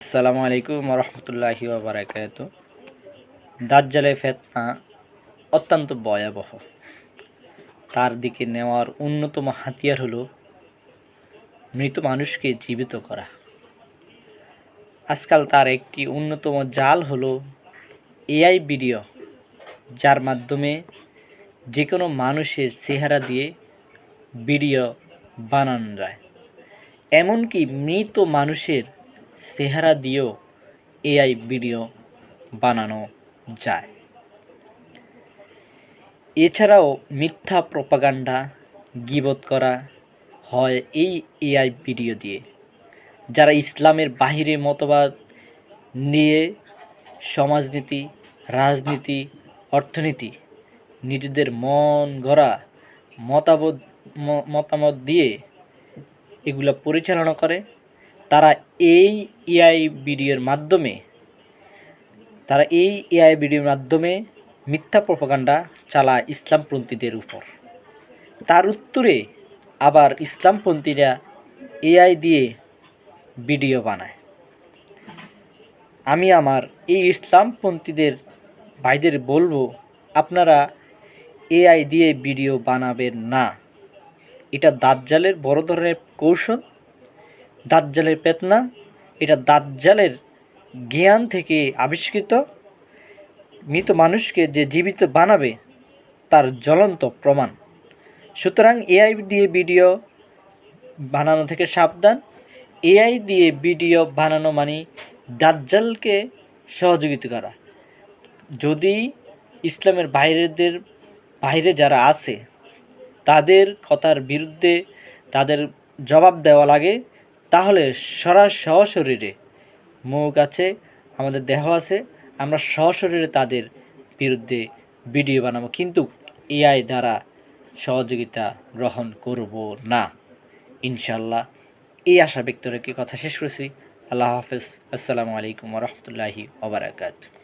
আসসালামু আলাইকুম রহমতুল্লাহি ওবারাকাতু। দাজ্জালের ফিতনা অত্যন্ত ভয়াবহ। তার দিকে নেওয়ার অন্যতম হাতিয়ার হলো মৃত মানুষকে জীবিত করা। আজকাল তার একটি অন্যতম জাল হলো এআই ভিডিও, যার মাধ্যমে যে কোনো মানুষের চেহারা দিয়ে ভিডিও বানানো যায়। এমনকি মৃত মানুষের চেহারা দিয়েও এআই ভিডিও বানানো যায়। এছাড়াও মিথ্যা প্রপাগান্ডা, গীবত করা হয় এই এআই ভিডিও দিয়ে। যারা ইসলামের বাহিরে মতবাদ নিয়ে সমাজনীতি, রাজনীতি, অর্থনীতি নিজেদের মন গড়া মতামত দিয়ে এগুলো পরিচালনা করে, তারা এই এআই ভিডিওর মাধ্যমে মিথ্যা প্রপাগান্ডা চালায় ইসলামপন্থীদের উপর। তার উত্তরে আবার ইসলামপন্থীরা এআই দিয়ে ভিডিও বানায়। আমি আমার এই ইসলামপন্থীদের ভাইদের বলবো, আপনারা এআই দিয়ে ভিডিও বানাবেন না। এটা দাজ্জালের বড় ধরনের কৌশল, দাজ্জালের ফিতনা। এটা দাজ্জালের জ্ঞান থেকে আবিষ্কৃত। মৃত মানুষকে যে জীবিত বানাবে তার জ্বলন্ত প্রমাণ। সুতরাং এআই দিয়ে ভিডিও বানানো থেকে সাবধান। এআই দিয়ে ভিডিও বানানো মানে দাজ্জালকে সহযোগিতা করা। যদি ইসলামের বাইরে যারা আছে তাদের কথার বিরুদ্ধে তাদের জবাব দেওয়া লাগে, তাহলে সশরীরে মুখ আছে, আমাদের দেহ আছে, আমরা সশরীরে তাদের বিরুদ্ধে ভিডিও বানাবো, কিন্তু এআই দ্বারা সহযোগিতা গ্রহণ করব না ইনশাল্লাহ। এই আশা ব্যক্ত রেখে কথা শেষ করছি। আল্লাহ হাফেজ। আসসালামু আলাইকুম রহমতুল্লাহি ওবারাকাতুহু।